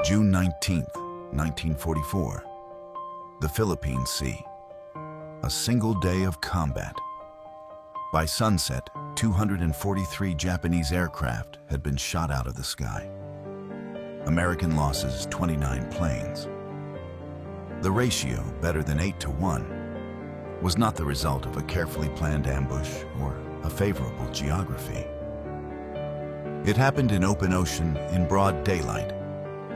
June 19, 1944. The Philippine Sea. A single day of combat. By sunset, 243 Japanese aircraft had been shot out of the sky. American losses, 29 planes. The ratio, better than 8-1, was not the result of a carefully planned ambush or a favorable geography. It happened in open ocean in broad daylight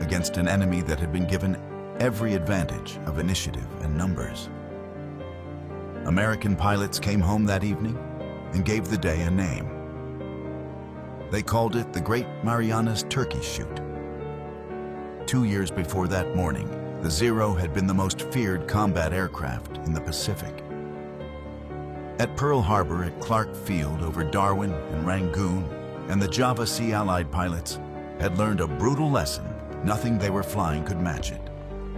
against an enemy that had been given every advantage of initiative and numbers. American pilots came home that evening and gave the day a name. They called it the Great Marianas Turkey Shoot. 2 years before that morning, the Zero had been the most feared combat aircraft in the Pacific. At Pearl Harbor, at Clark Field over Darwin and Rangoon, and the Java Sea Allied pilots had learned a brutal lesson. Nothing they were flying could match it.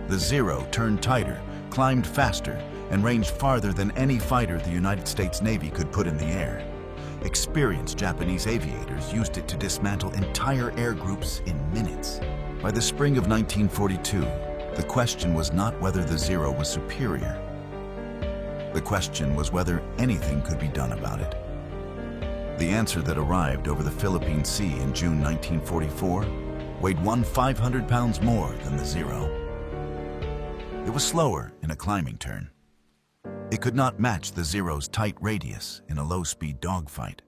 The Zero turned tighter, climbed faster, and ranged farther than any fighter the United States Navy could put in the air. Experienced Japanese aviators used it to dismantle entire air groups in minutes. By the spring of 1942, the question was not whether the Zero was superior. The question was whether anything could be done about it. The answer that arrived over the Philippine Sea in June 1944 weighed 500 pounds more than the Zero. It was slower in a climbing turn. It could not match the Zero's tight radius in a low-speed dogfight.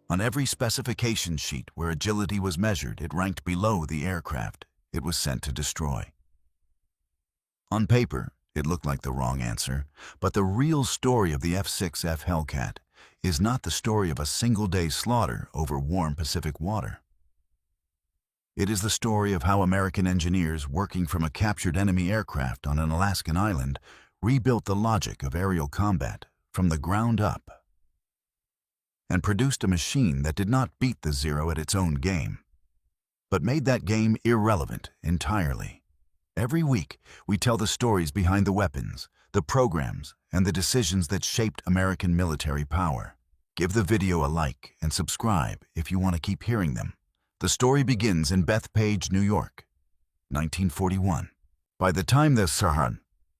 On every specification sheet where agility was measured, it ranked below the aircraft it was sent to destroy. On paper, it looked like the wrong answer, but the real story of the F6F Hellcat is not the story of a single-day slaughter over warm Pacific water. It is the story of how American engineers working from a captured enemy aircraft on an Alaskan island rebuilt the logic of aerial combat from the ground up and produced a machine that did not beat the Zero at its own game, but made that game irrelevant entirely. Every week, we tell the stories behind the weapons, the programs, and the decisions that shaped American military power. Give the video a like and subscribe if you want to keep hearing them. The story begins in Bethpage, New York, 1941. By the time the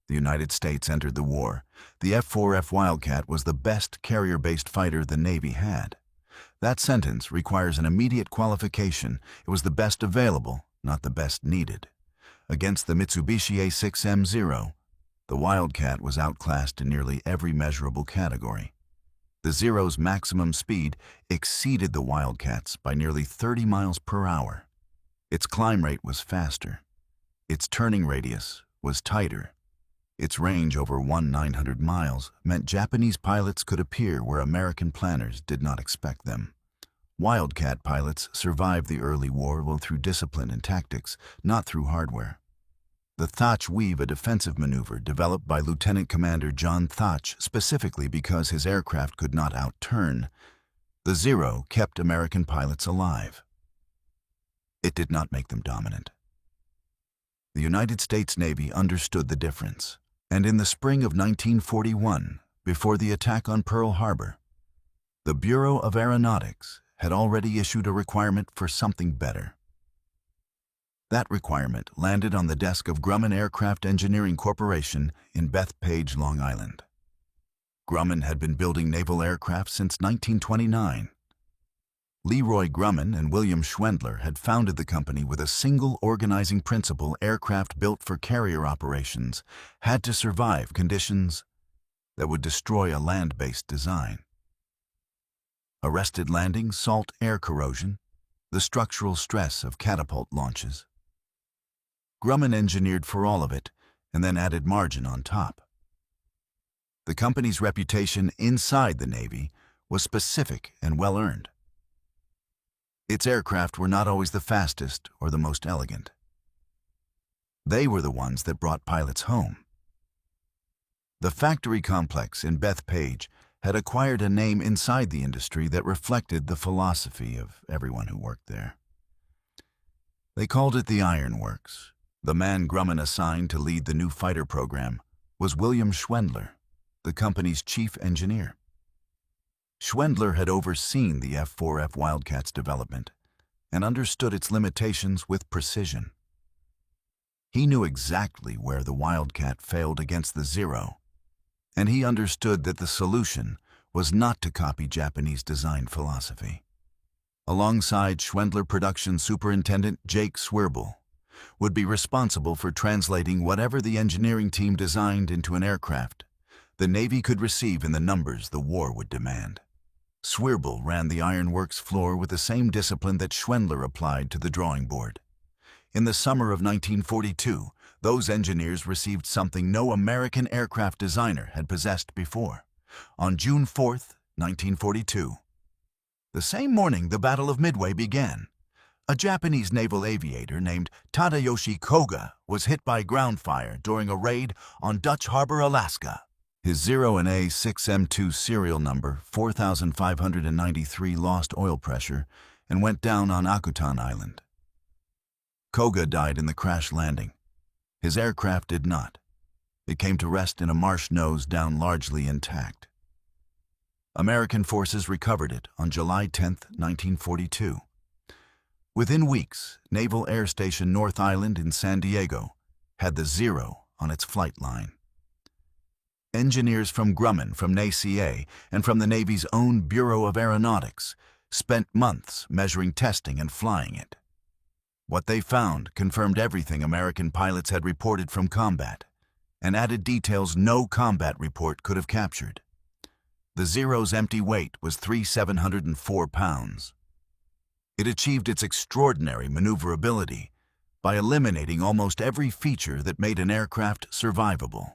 United States entered the war, the F4F Wildcat was the best carrier-based fighter the Navy had. That sentence requires an immediate qualification. It was the best available, not the best needed. Against the Mitsubishi A6M Zero, the Wildcat was outclassed in nearly every measurable category. The Zero's maximum speed exceeded the Wildcat's by nearly 30 miles per hour. Its climb rate was faster. Its turning radius was tighter. Its range over 1,900 miles meant Japanese pilots could appear where American planners did not expect them. Wildcat pilots survived the early war through discipline and tactics, not through hardware. The Thatch weave, a defensive maneuver developed by Lieutenant Commander John Thatch specifically because his aircraft could not outturn. The Zero kept American pilots alive. It did not make them dominant. The United States Navy understood the difference, and in the spring of 1941, before the attack on Pearl Harbor, the Bureau of Aeronautics had already issued a requirement for something better. That requirement landed on the desk of Grumman Aircraft Engineering Corporation in Bethpage, Long Island. Grumman had been building naval aircraft since 1929. Leroy Grumman and William Schwendler had founded the company with a single organizing principle: aircraft built for carrier operations had to survive conditions that would destroy a land-based design. Arrested landings, salt air corrosion, the structural stress of catapult launches. Grumman engineered for all of it and then added margin on top. The company's reputation inside the Navy was specific and well-earned. Its aircraft were not always the fastest or the most elegant. They were the ones that brought pilots home. The factory complex in Bethpage had acquired a name inside the industry that reflected the philosophy of everyone who worked there. They called it the Iron Works. The man Grumman assigned to lead the new fighter program was William Schwendler, the company's chief engineer. Schwendler had overseen the F4F Wildcat's development, and understood its limitations with precision. He knew exactly where the Wildcat failed against the Zero, and he understood that the solution was not to copy Japanese design philosophy. Alongside Schwendler Production Superintendent Jake Swirbel, would be responsible for translating whatever the engineering team designed into an aircraft the Navy could receive in the numbers the war would demand. Swirbel ran the ironworks floor with the same discipline that Schwendler applied to the drawing board. In the summer of 1942, those engineers received something no American aircraft designer had possessed before. On June 4, 1942, the same morning the Battle of Midway began. A Japanese naval aviator named Tadayoshi Koga was hit by ground fire during a raid on Dutch Harbor, Alaska. His Zero and A6M serial number 4593 lost oil pressure and went down on Akutan Island. Koga died in the crash landing. His aircraft did not. It came to rest in a marsh nose down largely intact. American forces recovered it on July 10, 1942. Within weeks, Naval Air Station North Island in San Diego had the Zero on its flight line. Engineers from Grumman, from NACA, and from the Navy's own Bureau of Aeronautics spent months measuring testing and flying it. What they found confirmed everything American pilots had reported from combat, and added details no combat report could have captured. The Zero's empty weight was 3,704 pounds. It achieved its extraordinary maneuverability by eliminating almost every feature that made an aircraft survivable.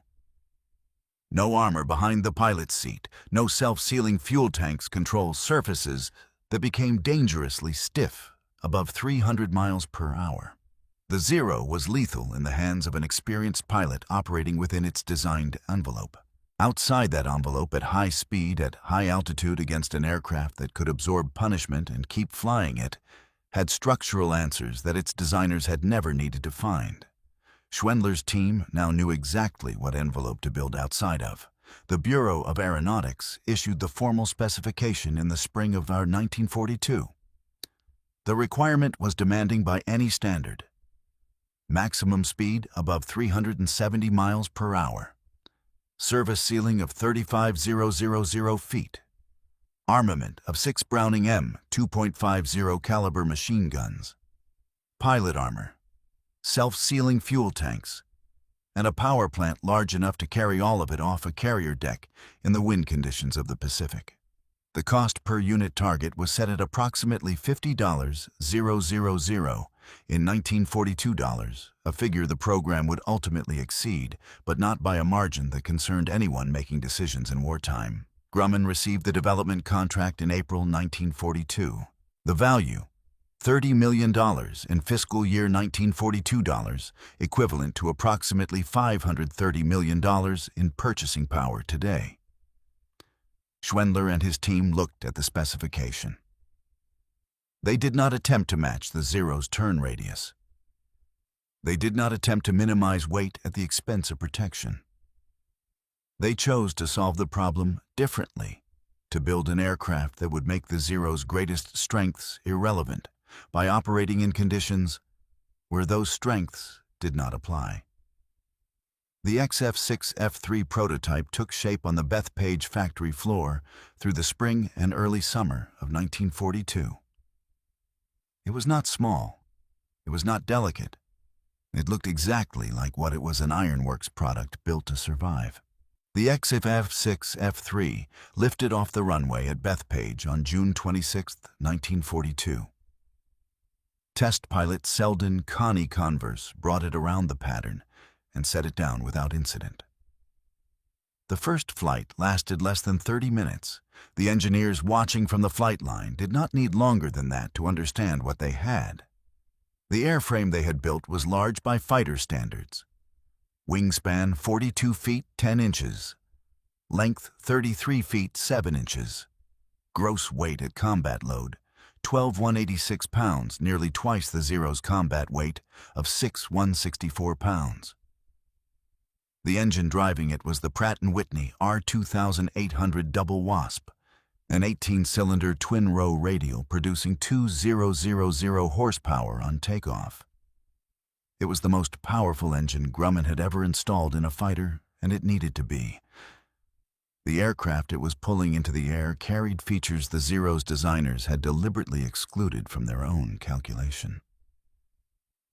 No armor behind the pilot's seat, no self-sealing fuel tanks control surfaces that became dangerously stiff above 300 miles per hour. The Zero was lethal in the hands of an experienced pilot operating within its designed envelope. Outside that envelope at high speed, at high altitude against an aircraft that could absorb punishment and keep flying it, had structural answers that its designers had never needed to find. Schwendler's team now knew exactly what envelope to build outside of. The Bureau of Aeronautics issued the formal specification in the spring of 1942. The requirement was demanding by any standard. Maximum speed above 370 miles per hour. Service ceiling of 35,000 feet. Armament of 6 Browning M 2.50 caliber machine guns. Pilot armor. Self-sealing fuel tanks. And a power plant large enough to carry all of it off a carrier deck in the wind conditions of the Pacific. The cost per unit target was set at approximately $50,000 in 1942 dollars, a figure the program would ultimately exceed, but not by a margin that concerned anyone making decisions in wartime. Grumman received the development contract in April 1942. The value, $30 million in fiscal year 1942 dollars, equivalent to approximately $530 million in purchasing power today. Schwendler and his team looked at the specification. They did not attempt to match the Zero's turn radius. They did not attempt to minimize weight at the expense of protection. They chose to solve the problem differently, to build an aircraft that would make the Zero's greatest strengths irrelevant by operating in conditions where those strengths did not apply. The XF6F3 prototype took shape on the Bethpage factory floor through the spring and early summer of 1942. It was not small. It was not delicate. It looked exactly like what it was, an ironworks product built to survive. The XF6F3 lifted off the runway at Bethpage on June 26, 1942. Test pilot Selden Connie Converse brought it around the pattern and set it down without incident. The first flight lasted less than 30 minutes. The engineers watching from the flight line did not need longer than that to understand what they had. The airframe they had built was large by fighter standards. Wingspan 42 feet 10 inches. Length 33 feet 7 inches. Gross weight at combat load 12,186 pounds, nearly twice the Zero's combat weight of 6,164 pounds. The engine driving it was the Pratt & Whitney R2800 Double Wasp, an 18-cylinder twin-row radial producing 2,000 horsepower on takeoff. It was the most powerful engine Grumman had ever installed in a fighter, and it needed to be. The aircraft it was pulling into the air carried features the Zero's designers had deliberately excluded from their own calculation.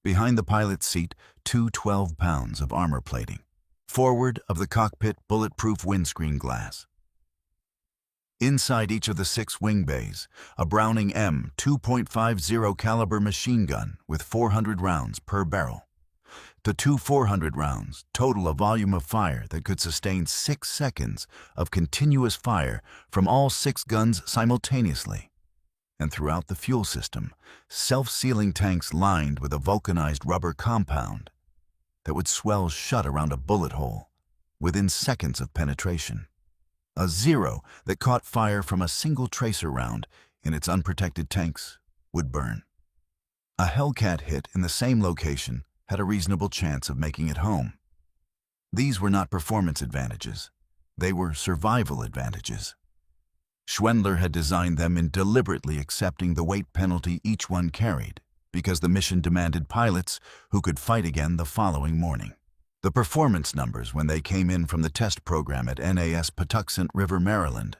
Behind the pilot's seat, 12 pounds of armor plating. Forward of the cockpit, bulletproof windscreen glass. Inside each of the 6 wing bays, a Browning M 2.50 caliber machine gun with 400 rounds per barrel. The 2 400 rounds total a volume of fire that could sustain 6 seconds of continuous fire from all 6 guns simultaneously. And throughout the fuel system, self-sealing tanks lined with a vulcanized rubber compound that would swell shut around a bullet hole within seconds of penetration. A Zero that caught fire from a single tracer round in its unprotected tanks would burn. A Hellcat hit in the same location had a reasonable chance of making it home. These were not performance advantages. They were survival advantages. Schwendler had designed them in deliberately accepting the weight penalty each one carried, because the mission demanded pilots who could fight again the following morning. The performance numbers when they came in from the test program at NAS Patuxent River, Maryland,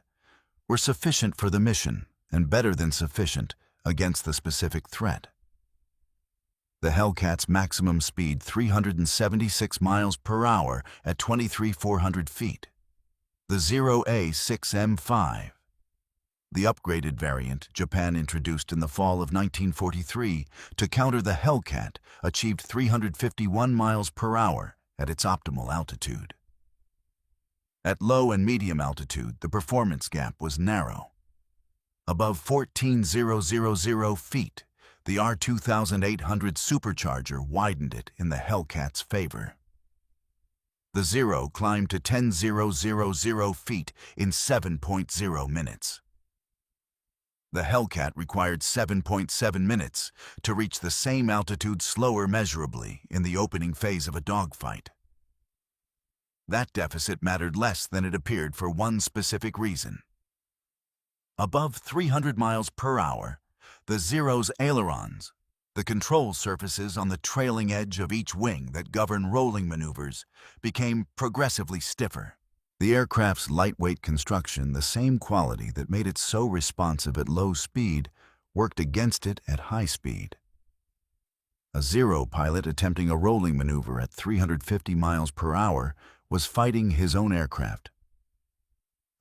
were sufficient for the mission and better than sufficient against the specific threat. The Hellcat's maximum speed 376 miles per hour at 23,400 feet. The Zero A6M the upgraded variant Japan introduced in the fall of 1943 to counter the Hellcat, achieved 351 miles per hour at its optimal altitude. At low and medium altitude, the performance gap was narrow. Above 14,000 feet, the R2800 supercharger widened it in the Hellcat's favor. The Zero climbed to 10,000 feet in 7.0 minutes. The Hellcat required 7.7 minutes to reach the same altitude slower measurably in the opening phase of a dogfight. That deficit mattered less than it appeared for one specific reason. Above 300 miles per hour, the Zero's ailerons, the control surfaces on the trailing edge of each wing that govern rolling maneuvers, became progressively stiffer. The aircraft's lightweight construction, the same quality that made it so responsive at low speed, worked against it at high speed. A Zero pilot attempting a rolling maneuver at 350 miles per hour was fighting his own aircraft.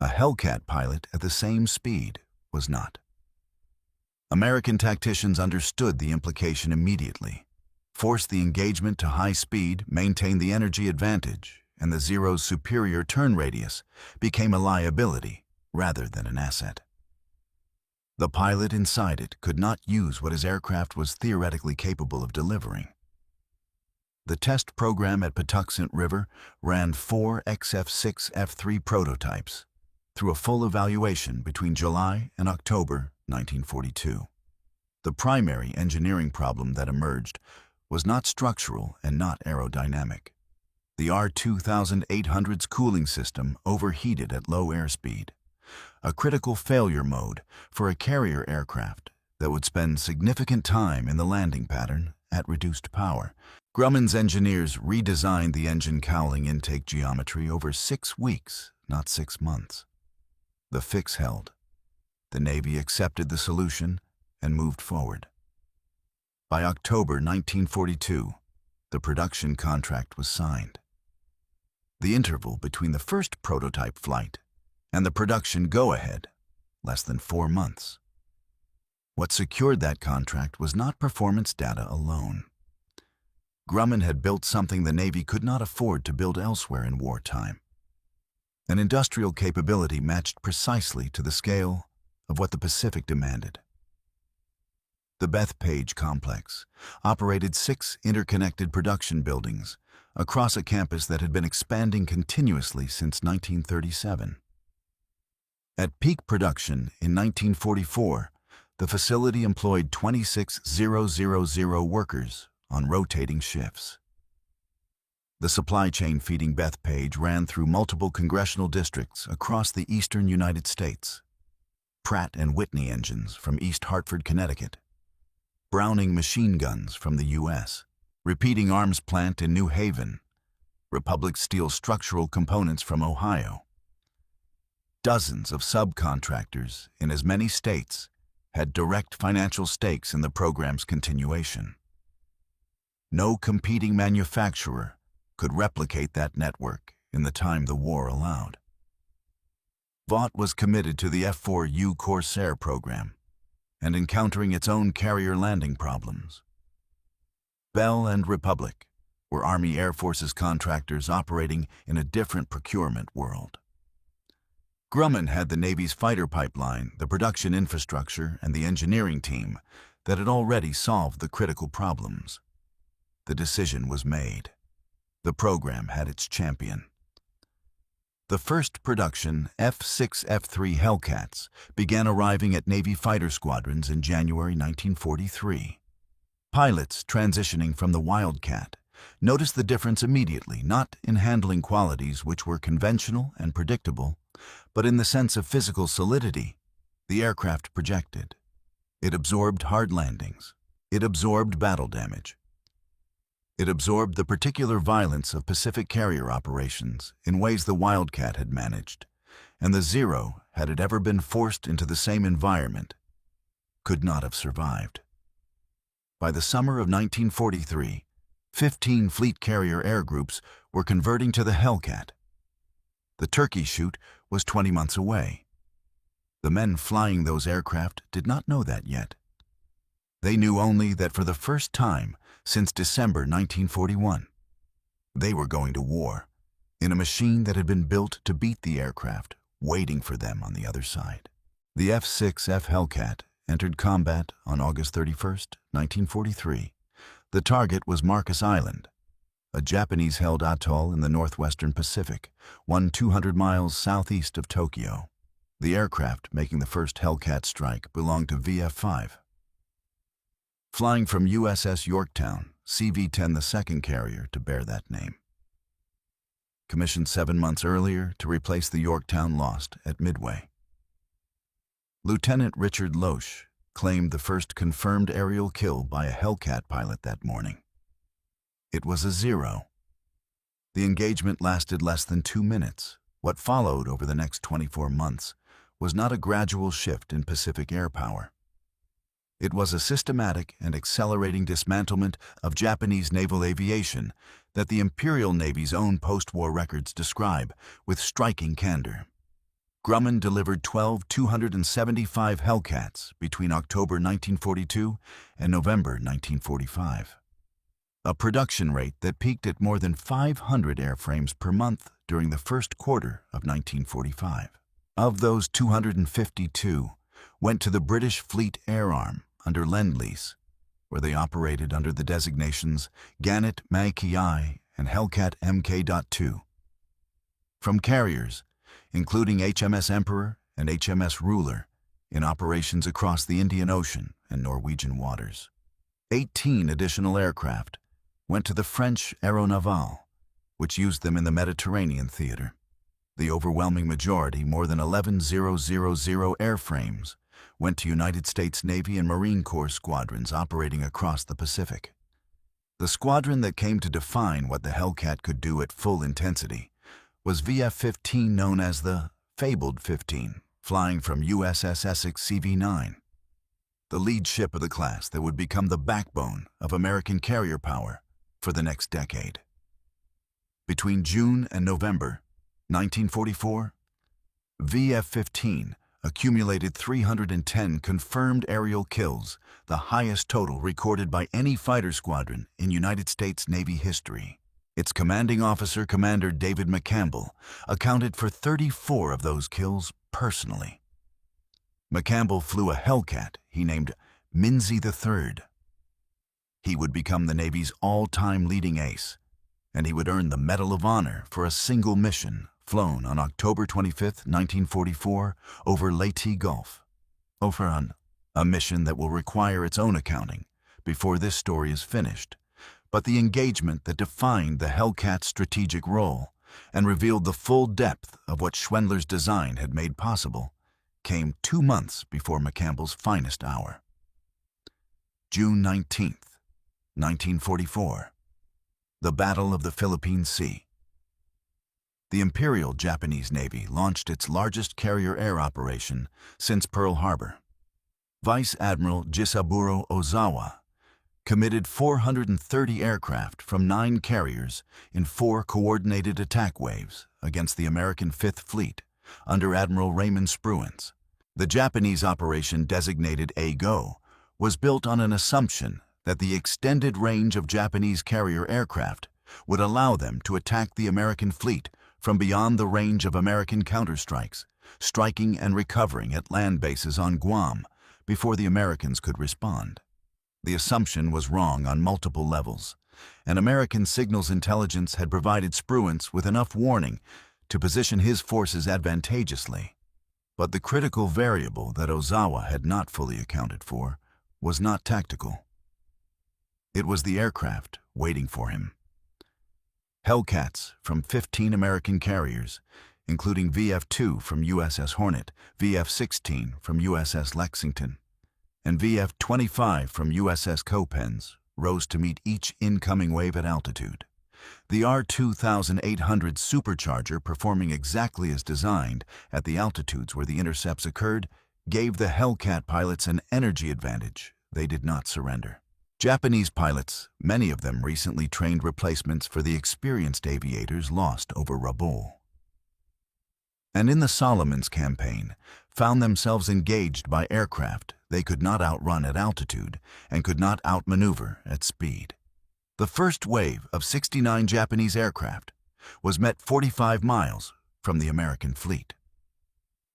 A Hellcat pilot at the same speed was not. American tacticians understood the implication immediately, forced the engagement to high speed, maintained the energy advantage, and the Zero's superior turn radius became a liability rather than an asset. The pilot inside it could not use what his aircraft was theoretically capable of delivering. The test program at Patuxent River ran 4 XF6F3 prototypes through a full evaluation between July and October 1942. The primary engineering problem that emerged was not structural and not aerodynamic. The R2800's cooling system overheated at low airspeed, a critical failure mode for a carrier aircraft that would spend significant time in the landing pattern at reduced power. Grumman's engineers redesigned the engine cowling intake geometry over 6 weeks, not 6 months. The fix held. The Navy accepted the solution and moved forward. By October 1942, the production contract was signed. The interval between the first prototype flight and the production go-ahead, less than 4 months. What secured that contract was not performance data alone. Grumman had built something the Navy could not afford to build elsewhere in wartime. An industrial capability matched precisely to the scale of what the Pacific demanded. The Bethpage complex operated 6 interconnected production buildings across a campus that had been expanding continuously since 1937. At peak production in 1944, the facility employed 26,000 workers on rotating shifts. The supply chain feeding Bethpage ran through multiple congressional districts across the eastern United States. Pratt and Whitney engines from East Hartford, Connecticut, Browning machine guns from the U.S., Repeating Arms Plant in New Haven, Republic Steel structural components from Ohio. Dozens of subcontractors in as many states had direct financial stakes in the program's continuation. No competing manufacturer could replicate that network in the time the war allowed. Vought was committed to the F4U Corsair program and encountering its own carrier landing problems. Bell and Republic were Army Air Forces contractors operating in a different procurement world. Grumman had the Navy's fighter pipeline, the production infrastructure, and the engineering team that had already solved the critical problems. The decision was made. The program had its champion. The first production F6F Hellcats began arriving at Navy fighter squadrons in January 1943. Pilots transitioning from the Wildcat noticed the difference immediately, not in handling qualities which were conventional and predictable, but in the sense of physical solidity the aircraft projected. It absorbed hard landings. It absorbed battle damage. It absorbed the particular violence of Pacific carrier operations in ways the Wildcat had managed, and the Zero, had it ever been forced into the same environment, could not have survived. By the summer of 1943, 15 fleet carrier air groups were converting to the Hellcat. The turkey shoot was 20 months away. The men flying those aircraft did not know that yet. They knew only that for the first time since December 1941, they were going to war in a machine that had been built to beat the aircraft waiting for them on the other side. The F6F Hellcat entered combat on August 31, 1943. The target was Marcus Island, a Japanese-held atoll in the northwestern Pacific, 200 miles southeast of Tokyo. The aircraft making the first Hellcat strike belonged to VF-5. Flying from USS Yorktown, CV-10, the second carrier to bear that name. Commissioned 7 months earlier to replace the Yorktown lost at Midway. Lieutenant Richard Loesch claimed the first confirmed aerial kill by a Hellcat pilot that morning. It was a Zero. The engagement lasted less than 2 minutes. What followed over the next 24 months was not a gradual shift in Pacific air power. It was a systematic and accelerating dismantlement of Japanese naval aviation that the Imperial Navy's own post-war records describe with striking candor. Grumman delivered 12 275 Hellcats between October 1942 and November 1945. A production rate that peaked at more than 500 airframes per month during the first quarter of 1945. Of those, 252 went to the British Fleet Air Arm under Lend-Lease, where they operated under the designations Gannet Maki and Hellcat Mk.2. From carriers, including HMS Emperor and HMS Ruler, in operations across the Indian Ocean and Norwegian waters. 18 additional aircraft went to the French Aéronaval, which used them in the Mediterranean theater. The overwhelming majority, more than 11,000 airframes, went to United States Navy and Marine Corps squadrons operating across the Pacific. The squadron that came to define what the Hellcat could do at full intensity was VF-15, known as the Fabled 15, flying from USS Essex CV-9, the lead ship of the class that would become the backbone of American carrier power for the next decade. Between June and November 1944, VF-15 accumulated 310 confirmed aerial kills, the highest total recorded by any fighter squadron in United States Navy history. Its commanding officer, Commander David McCampbell, accounted for 34 of those kills personally. McCampbell flew a Hellcat he named Minzy III. He would become the Navy's all-time leading ace, and he would earn the Medal of Honor for a single mission flown on October 25, 1944, over Leyte Gulf. A mission that will require its own accounting before this story is finished, but the engagement that defined the Hellcat's strategic role and revealed the full depth of what Schwendler's design had made possible came 2 months before McCampbell's finest hour. June 19th, 1944. The Battle of the Philippine Sea. The Imperial Japanese Navy launched its largest carrier air operation since Pearl Harbor. Vice Admiral Jisaburo Ozawa committed 430 aircraft from 9 carriers in 4 coordinated attack waves against the American Fifth Fleet under Admiral Raymond Spruance. The Japanese operation, designated A-Go, was built on an assumption that the extended range of Japanese carrier aircraft would allow them to attack the American fleet from beyond the range of American counterstrikes, striking and recovering at land bases on Guam before the Americans could respond. The assumption was wrong on multiple levels, and American signals intelligence had provided Spruance with enough warning to position his forces advantageously. But the critical variable that Ozawa had not fully accounted for was not tactical. It was the aircraft waiting for him. Hellcats from 15 American carriers, including VF-2 from USS Hornet, VF-16 from USS Lexington, and VF-25 from USS Copens, rose to meet each incoming wave at altitude. The R-2800 supercharger, performing exactly as designed at the altitudes where the intercepts occurred, gave the Hellcat pilots an energy advantage they did not surrender. Japanese pilots, many of them recently trained replacements for the experienced aviators lost over Rabaul, and in the Solomons campaign, found themselves engaged by aircraft they could not outrun at altitude and could not outmaneuver at speed. The first wave of 69 Japanese aircraft was met 45 miles from the American fleet.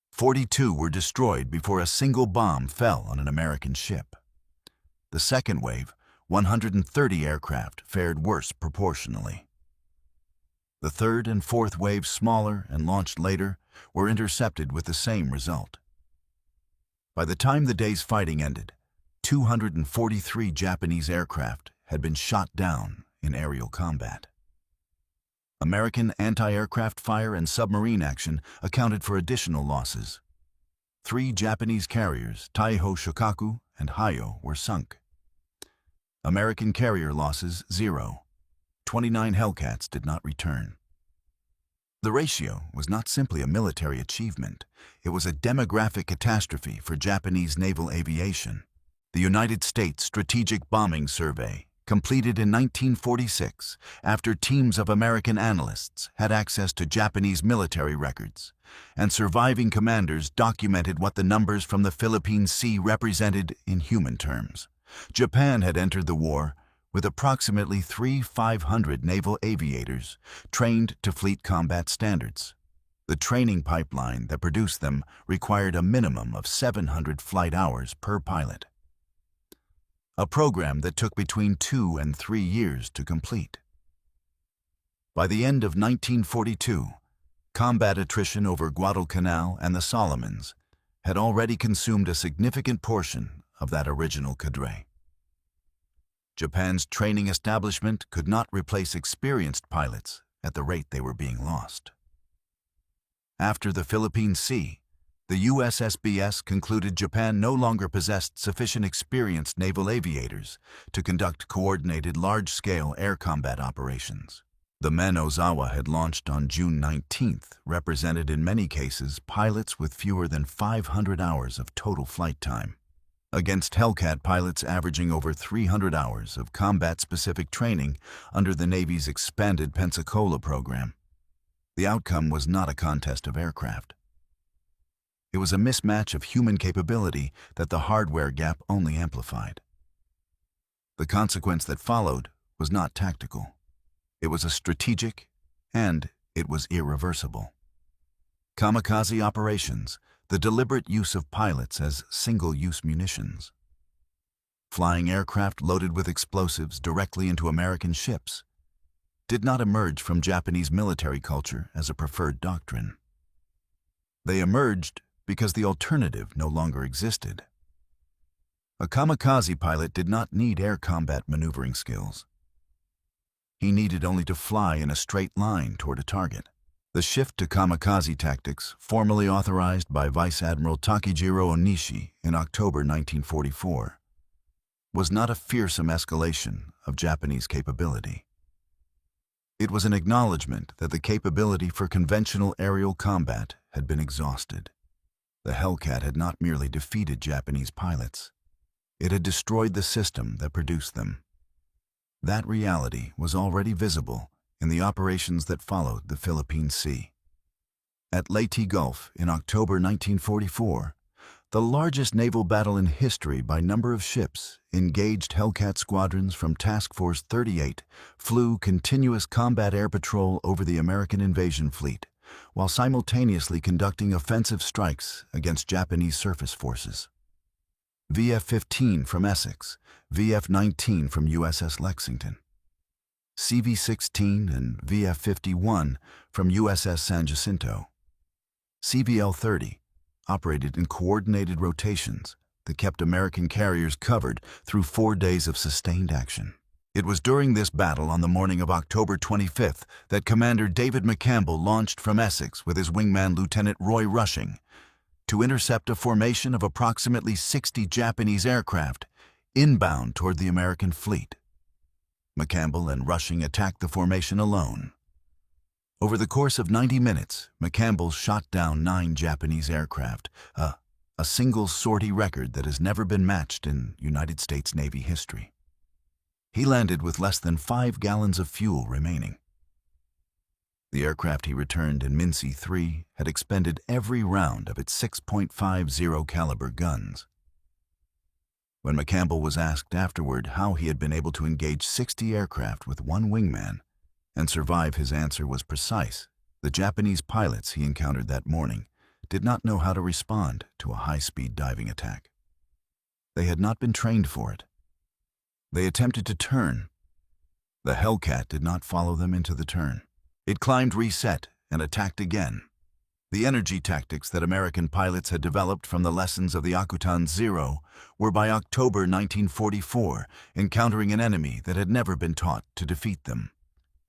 42 were destroyed before a single bomb fell on an American ship. The second wave, 130 aircraft, fared worse proportionally. The third and fourth waves, smaller and launched later, were intercepted with the same result. By the time the day's fighting ended, 243 Japanese aircraft had been shot down in aerial combat. American anti-aircraft fire and submarine action accounted for additional losses. 3 Japanese carriers, Taiho Shokaku and Hayo, were sunk. American carrier losses, 0. 29 Hellcats did not return. The ratio was not simply a military achievement, it was a demographic catastrophe for Japanese naval aviation. The United States Strategic Bombing Survey, completed in 1946 after teams of American analysts had access to Japanese military records, and surviving commanders documented what the numbers from the Philippine Sea represented in human terms. Japan had entered the war with approximately 3,500 naval aviators trained to fleet combat standards. The training pipeline that produced them required a minimum of 700 flight hours per pilot, a program that took between 2 and 3 years to complete. By the end of 1942, combat attrition over Guadalcanal and the Solomons had already consumed a significant portion of that original cadre. Japan's training establishment could not replace experienced pilots at the rate they were being lost. After the Philippine Sea, the USSBS concluded Japan no longer possessed sufficient experienced naval aviators to conduct coordinated large-scale air combat operations. The men Ozawa had launched on June 19th represented in many cases pilots with fewer than 500 hours of total flight time, against Hellcat pilots averaging over 300 hours of combat-specific training under the Navy's expanded Pensacola program. The outcome was not a contest of aircraft. It was a mismatch of human capability that the hardware gap only amplified. The consequence that followed was not tactical. It was a strategic, and it was irreversible. Kamikaze operations, the deliberate use of pilots as single-use munitions. Flying aircraft loaded with explosives directly into American ships did not emerge from Japanese military culture as a preferred doctrine. They emerged because the alternative no longer existed. A kamikaze pilot did not need air combat maneuvering skills. He needed only to fly in a straight line toward a target. The shift to kamikaze tactics, formally authorized by Vice Admiral Takejiro Onishi in October 1944, was not a fearsome escalation of Japanese capability. It was an acknowledgement that the capability for conventional aerial combat had been exhausted. The Hellcat had not merely defeated Japanese pilots, it had destroyed the system that produced them. That reality was already visible in the operations that followed the Philippine Sea. At Leyte Gulf in October 1944, the largest naval battle in history by number of ships, engaged Hellcat squadrons from Task Force 38 flew continuous combat air patrol over the American invasion fleet, while simultaneously conducting offensive strikes against Japanese surface forces. VF-15 from Essex, VF-19 from USS Lexington, CV-16 and VF-51 from USS San Jacinto. CVL-30 operated in coordinated rotations that kept American carriers covered through 4 days of sustained action. It was during this battle on the morning of October 25th that Commander David McCampbell launched from Essex with his wingman Lieutenant Roy Rushing to intercept a formation of approximately 60 Japanese aircraft inbound toward the American fleet. McCampbell and Rushing attacked the formation alone. Over the course of 90 minutes, McCampbell shot down 9 Japanese aircraft, a single sortie record that has never been matched in United States Navy history. He landed with less than 5 gallons of fuel remaining. The aircraft he returned in Mincy 3 had expended every round of its 6.50 caliber guns. When McCampbell was asked afterward how he had been able to engage 60 aircraft with one wingman and survive, his answer was precise. The Japanese pilots he encountered that morning did not know how to respond to a high-speed diving attack. They had not been trained for it. They attempted to turn. The Hellcat did not follow them into the turn. It climbed reset and attacked again. The energy tactics that American pilots had developed from the lessons of the Akutan Zero were by October 1944 encountering an enemy that had never been taught to defeat them.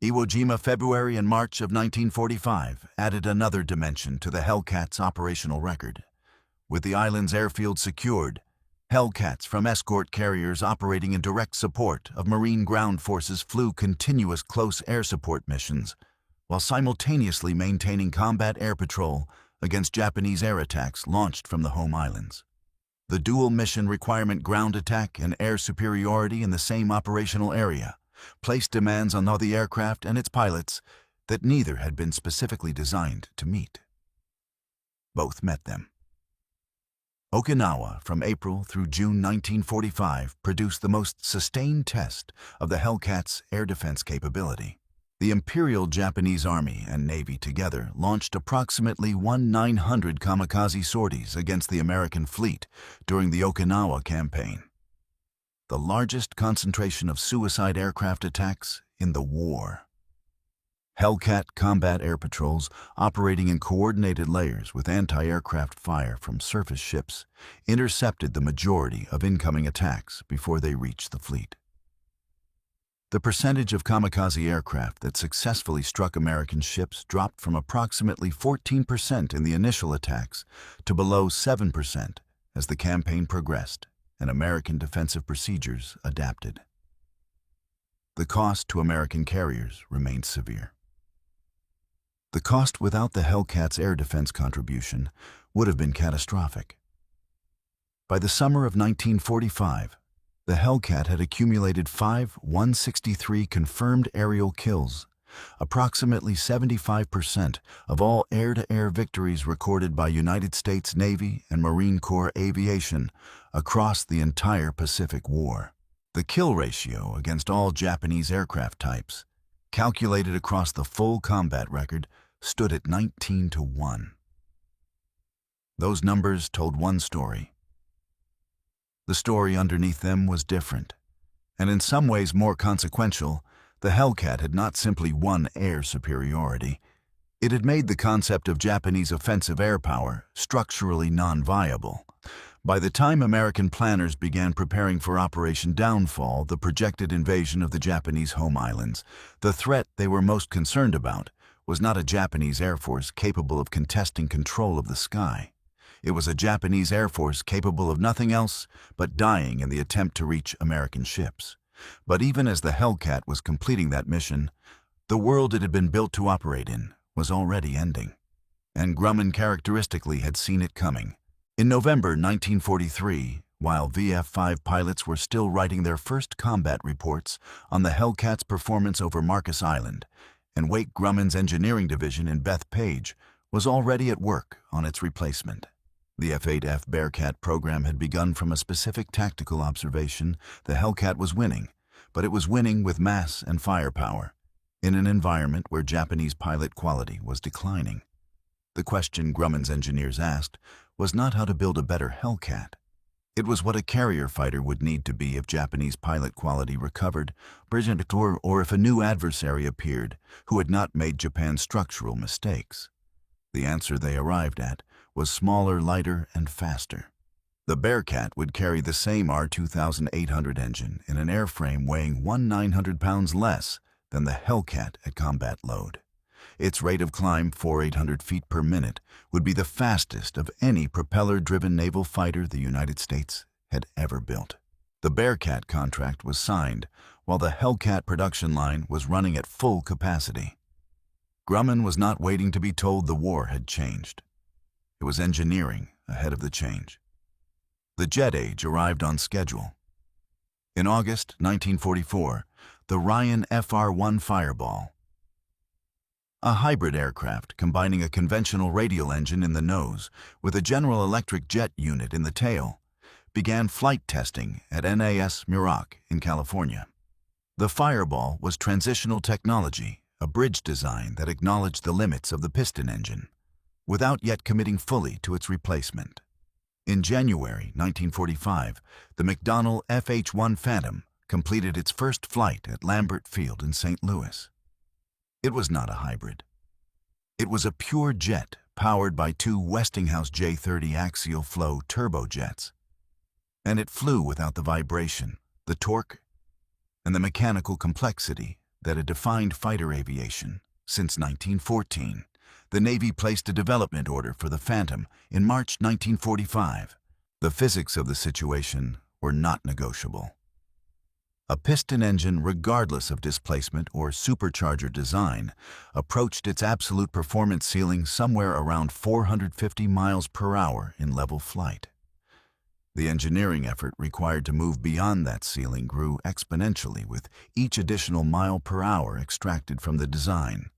Iwo Jima February and March of 1945 added another dimension to the Hellcat's operational record. With the island's airfield secured, Hellcats from escort carriers operating in direct support of Marine ground forces flew continuous close air support missions, while simultaneously maintaining combat air patrol against Japanese air attacks launched from the home islands. The dual mission requirement ground attack and air superiority in the same operational area placed demands on the aircraft and its pilots that neither had been specifically designed to meet. Both met them. Okinawa, from April through June 1945, produced the most sustained test of the Hellcat's air defense capability. The Imperial Japanese Army and Navy together launched approximately 1,900 kamikaze sorties against the American fleet during the Okinawa campaign, the largest concentration of suicide aircraft attacks in the war. Hellcat combat air patrols, operating in coordinated layers with anti-aircraft fire from surface ships, intercepted the majority of incoming attacks before they reached the fleet. The percentage of kamikaze aircraft that successfully struck American ships dropped from approximately 14% in the initial attacks to below 7% as the campaign progressed and American defensive procedures adapted. The cost to American carriers remained severe. The cost without the Hellcat's air defense contribution would have been catastrophic. By the summer of 1945, the Hellcat had accumulated 5 163 confirmed aerial kills, approximately 75% of all air-to-air victories recorded by United States Navy and Marine Corps aviation across the entire Pacific War. The kill ratio against all Japanese aircraft types, calculated across the full combat record, stood at 19-1. Those numbers told one story. The story underneath them was different, and in some ways more consequential. The Hellcat had not simply won air superiority. It had made the concept of Japanese offensive air power structurally non-viable. By the time American planners began preparing for Operation Downfall, the projected invasion of the Japanese home islands, the threat they were most concerned about was not a Japanese Air Force capable of contesting control of the sky. It was a Japanese Air Force capable of nothing else but dying in the attempt to reach American ships. But even as the Hellcat was completing that mission, the world it had been built to operate in was already ending. And Grumman characteristically had seen it coming. In November 1943, while VF-5 pilots were still writing their first combat reports on the Hellcat's performance over Marcus Island, and Wake Grumman's engineering division in Bethpage was already at work on its replacement. The F6F Bearcat program had begun from a specific tactical observation. The Hellcat was winning, but it was winning with mass and firepower, in an environment where Japanese pilot quality was declining. The question Grumman's engineers asked was not how to build a better Hellcat. It was what a carrier fighter would need to be if Japanese pilot quality recovered, or if a new adversary appeared who had not made Japan's structural mistakes. The answer they arrived at was smaller, lighter, and faster. The Bearcat would carry the same R2800 engine in an airframe weighing 1,900 pounds less than the Hellcat at combat load. Its rate of climb, 4,800 feet per minute, would be the fastest of any propeller-driven naval fighter the United States had ever built. The Bearcat contract was signed while the Hellcat production line was running at full capacity. Grumman was not waiting to be told the war had changed. It was engineering ahead of the change. The jet age arrived on schedule. In August 1944, the Ryan FR-1 Fireball, a hybrid aircraft combining a conventional radial engine in the nose with a General Electric jet unit in the tail, began flight testing at NAS Muroc in California. The Fireball was transitional technology, a bridge design that acknowledged the limits of the piston engine, without yet committing fully to its replacement. In January 1945, the McDonnell FH-1 Phantom completed its first flight at Lambert Field in St. Louis. It was not a hybrid. It was a pure jet powered by two Westinghouse J-30 axial flow turbojets, and it flew without the vibration, the torque, and the mechanical complexity that had defined fighter aviation since 1914. The Navy placed a development order for the Phantom in March 1945. The physics of the situation were not negotiable. A piston engine, regardless of displacement or supercharger design, approached its absolute performance ceiling somewhere around 450 miles per hour in level flight. The engineering effort required to move beyond that ceiling grew exponentially with each additional mile per hour extracted from the design.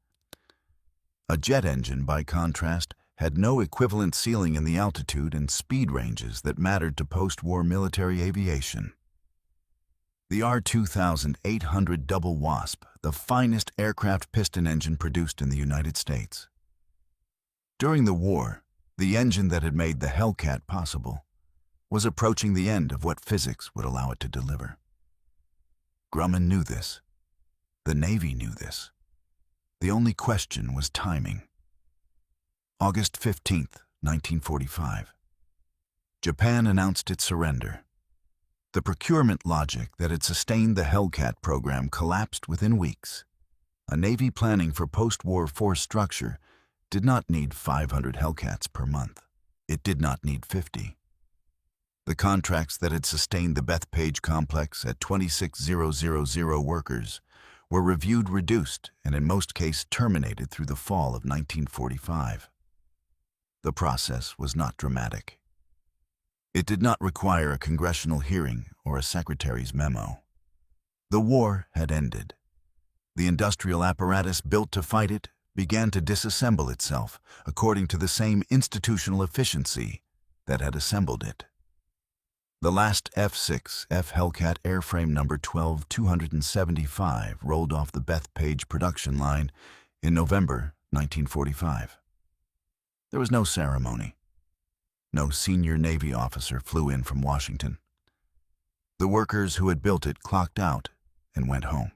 A jet engine, by contrast, had no equivalent ceiling in the altitude and speed ranges that mattered to post-war military aviation. The R2800 Double Wasp, the finest aircraft piston engine produced in the United States. During the war, the engine that had made the Hellcat possible was approaching the end of what physics would allow it to deliver. Grumman knew this. The Navy knew this. The only question was timing. August 15, 1945. Japan announced its surrender. The procurement logic that had sustained the Hellcat program collapsed within weeks. A Navy planning for post-war force structure did not need 500 Hellcats per month. It did not need 50. The contracts that had sustained the Bethpage complex at 26,000 workers were reviewed, reduced, and in most cases terminated through the fall of 1945. The process was not dramatic. It did not require a congressional hearing or a secretary's memo. The war had ended. The industrial apparatus built to fight it began to disassemble itself according to the same institutional efficiency that had assembled it. The last F6F Hellcat airframe number 12275 rolled off the Bethpage production line in November 1945. There was no ceremony. No senior Navy officer flew in from Washington. The workers who had built it clocked out and went home.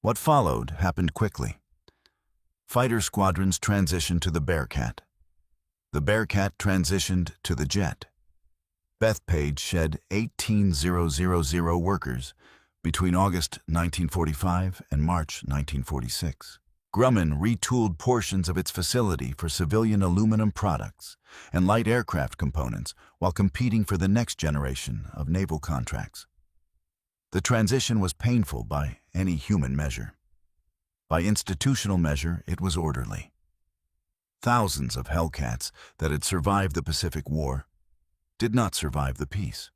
What followed happened quickly. Fighter squadrons transitioned to the Bearcat. The Bearcat transitioned to the jet. Bethpage shed 18,000 workers between August 1945 and March 1946. Grumman retooled portions of its facility for civilian aluminum products and light aircraft components while competing for the next generation of naval contracts. The transition was painful by any human measure. By institutional measure, it was orderly. Thousands of Hellcats that had survived the Pacific War did not survive the peace.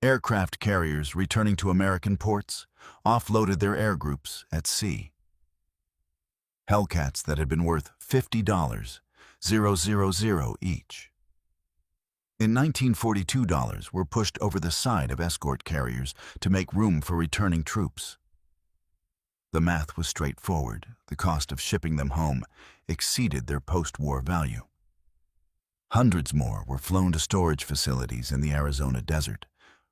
Aircraft carriers returning to American ports offloaded their air groups at sea. Hellcats that had been worth $50,000 each. In 1942, dollars were pushed over the side of escort carriers to make room for returning troops. The math was straightforward. The cost of shipping them home exceeded their post-war value. Hundreds more were flown to storage facilities in the Arizona desert,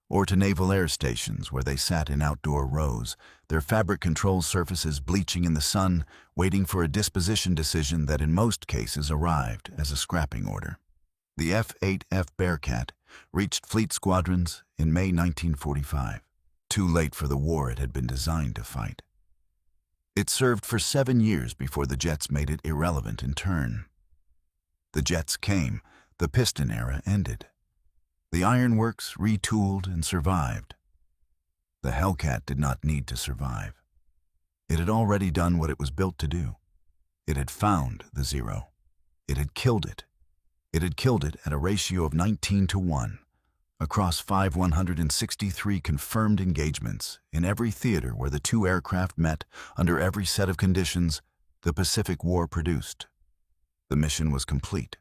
or to naval air stations where they sat in outdoor rows, their fabric control surfaces bleaching in the sun, waiting for a disposition decision that in most cases arrived as a scrapping order. The F6F Bearcat reached fleet squadrons in May 1945, too late for the war it had been designed to fight. It served for 7 years before the jets made it irrelevant in turn. The jets came, the piston era ended. The ironworks retooled and survived. The Hellcat did not need to survive. It had already done what it was built to do. It had found the Zero. It had killed it. It had killed it at a ratio of 19-1, across 163 confirmed engagements in every theater where the two aircraft met under every set of conditions the Pacific War produced. The mission was complete.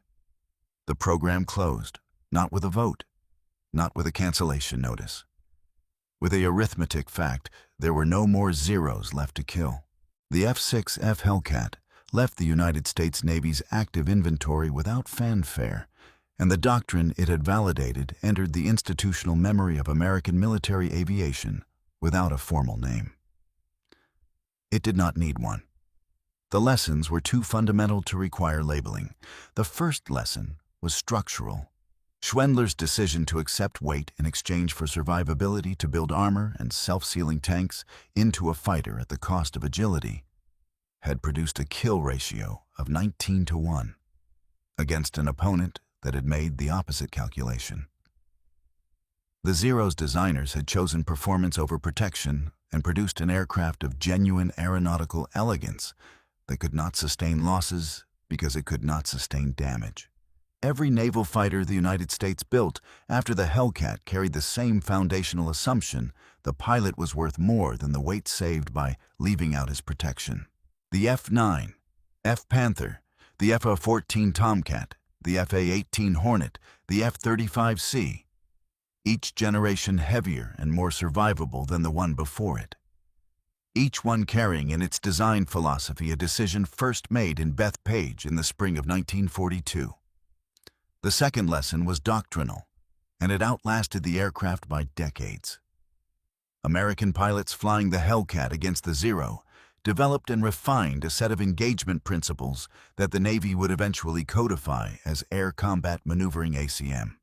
The program closed, not with a vote, not with a cancellation notice. With a arithmetic fact, there were no more Zeros left to kill. The F6F Hellcat left the United States Navy's active inventory without fanfare, and the doctrine it had validated entered the institutional memory of American military aviation without a formal name. It did not need one. The lessons were too fundamental to require labeling. The first lesson was structural. Schwendler's decision to accept weight in exchange for survivability to build armor and self-sealing tanks into a fighter at the cost of agility had produced a kill ratio of 19-1 against an opponent that had made the opposite calculation. The Zero's designers had chosen performance over protection and produced an aircraft of genuine aeronautical elegance that could not sustain losses because it could not sustain damage. Every naval fighter the United States built after the Hellcat carried the same foundational assumption: the pilot was worth more than the weight saved by leaving out his protection. The F-9, F-Panther, the F-14 Tomcat, the F-A-18 Hornet, the F-35C, each generation heavier and more survivable than the one before it. Each one carrying in its design philosophy a decision first made in Bethpage in the spring of 1942. The second lesson was doctrinal, and it outlasted the aircraft by decades. American pilots flying the Hellcat against the Zero developed and refined a set of engagement principles that the Navy would eventually codify as Air Combat Maneuvering ACM.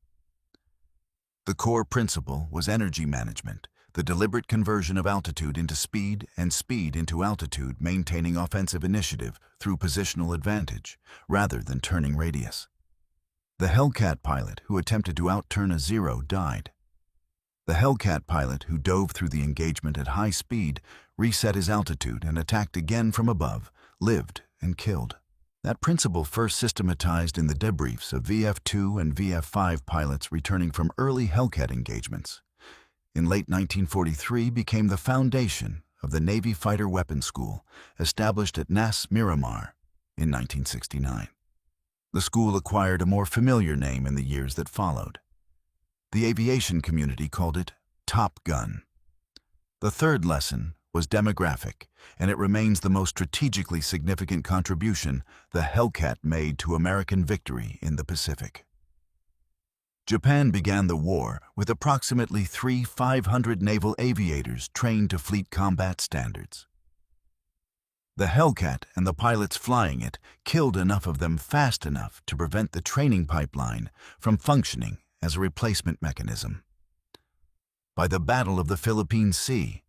The core principle was energy management, the deliberate conversion of altitude into speed and speed into altitude, maintaining offensive initiative through positional advantage rather than turning radius. The Hellcat pilot who attempted to outturn a Zero died. The Hellcat pilot who dove through the engagement at high speed, reset his altitude, and attacked again from above, lived and killed. That principle first systematized in the debriefs of VF-2 and VF-5 pilots returning from early Hellcat engagements, in late 1943 became the foundation of the Navy Fighter Weapons School, established at NAS Miramar in 1969. The school acquired a more familiar name in the years that followed. The aviation community called it Top Gun. The third lesson was demographic, and it remains the most strategically significant contribution the Hellcat made to American victory in the Pacific. Japan began the war with approximately 500 naval aviators trained to fleet combat standards. The Hellcat and the pilots flying it killed enough of them fast enough to prevent the training pipeline from functioning as a replacement mechanism. By the Battle of the Philippine Sea,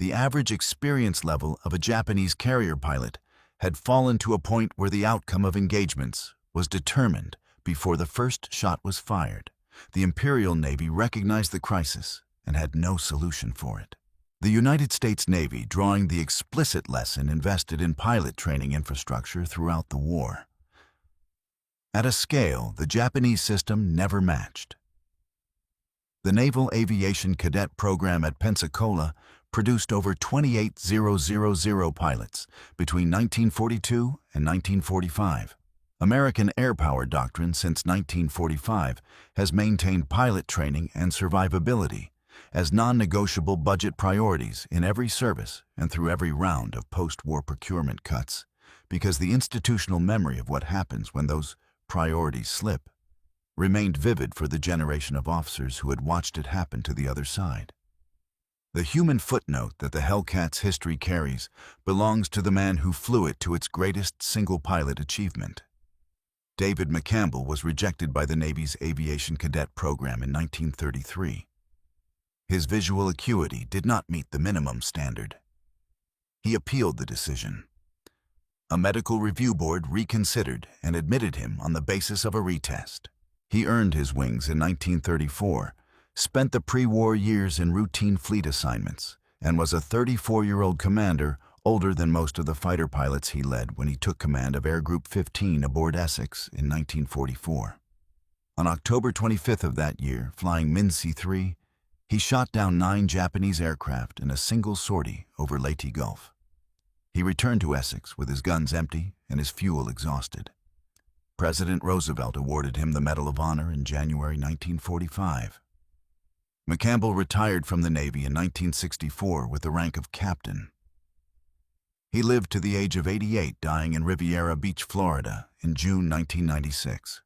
the average experience level of a Japanese carrier pilot had fallen to a point where the outcome of engagements was determined before the first shot was fired. The Imperial Navy recognized the crisis and had no solution for it. The United States Navy, drawing the explicit lesson, invested in pilot training infrastructure throughout the war, at a scale the Japanese system never matched. The Naval Aviation Cadet Program at Pensacola produced over 28,000 pilots between 1942 and 1945. American air power doctrine since 1945 has maintained pilot training and survivability as non-negotiable budget priorities in every service and through every round of post-war procurement cuts, because the institutional memory of what happens when those priorities slip remained vivid for the generation of officers who had watched it happen to the other side. The human footnote that the Hellcat's history carries belongs to the man who flew it to its greatest single-pilot achievement. David McCampbell was rejected by the Navy's Aviation Cadet Program in 1933. His visual acuity did not meet the minimum standard. He appealed the decision. A medical review board reconsidered and admitted him on the basis of a retest. He earned his wings in 1934, spent the pre-war years in routine fleet assignments, and was a 34-year-old commander, older than most of the fighter pilots he led when he took command of Air Group 15 aboard Essex in 1944. On October 25th of that year, flying Minsi-3, he shot down 9 Japanese aircraft in a single sortie over Leyte Gulf. He returned to Essex with his guns empty and his fuel exhausted. President Roosevelt awarded him the Medal of Honor in January 1945. McCampbell retired from the Navy in 1964 with the rank of captain. He lived to the age of 88, dying in Riviera Beach, Florida, in June 1996.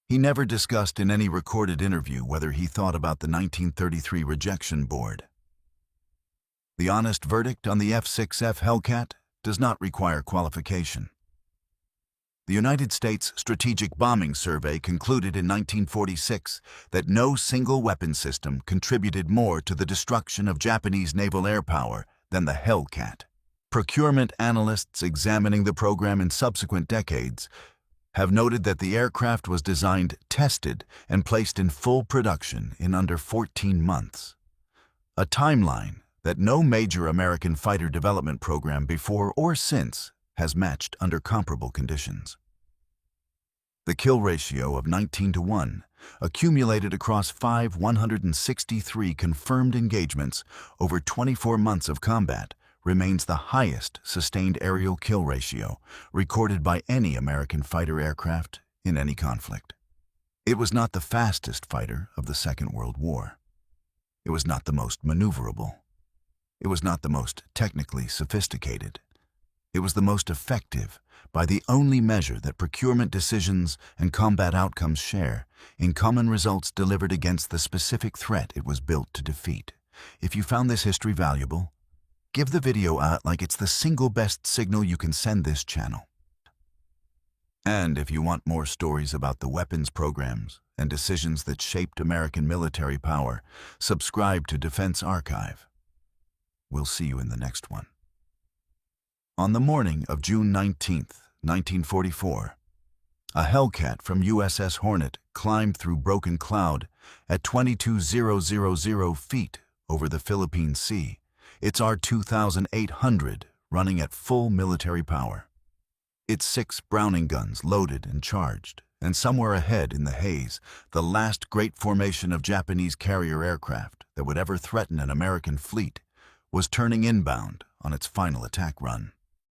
He never discussed in any recorded interview whether he thought about the 1933 rejection board. The honest verdict on the F6F Hellcat does not require qualification. The United States Strategic Bombing Survey concluded in 1946 that no single weapon system contributed more to the destruction of Japanese naval air power than the Hellcat. Procurement analysts examining the program in subsequent decades have noted that the aircraft was designed, tested, and placed in full production in under 14 months, a timeline that no major American fighter development program before or since has matched under comparable conditions. The kill ratio of 19-1, accumulated across 163 confirmed engagements over 24 months of combat, remains the highest sustained aerial kill ratio recorded by any American fighter aircraft in any conflict. It was not the fastest fighter of the Second World War. It was not the most maneuverable. It was not the most technically sophisticated. It was the most effective by the only measure that procurement decisions and combat outcomes share in common results delivered against the specific threat it was built to defeat. If you found this history valuable, give the video out like it's the single best signal you can send this channel. And if you want more stories about the weapons programs and decisions that shaped American military power, subscribe to Defense Archive. We'll see you in the next one. On the morning of June 19, 1944, a Hellcat from USS Hornet climbed through broken cloud at 22,000 feet over the Philippine Sea, its R-2800 running at full military power. Its 6 Browning guns loaded and charged, and somewhere ahead in the haze, the last great formation of Japanese carrier aircraft that would ever threaten an American fleet was turning inbound on its final attack run.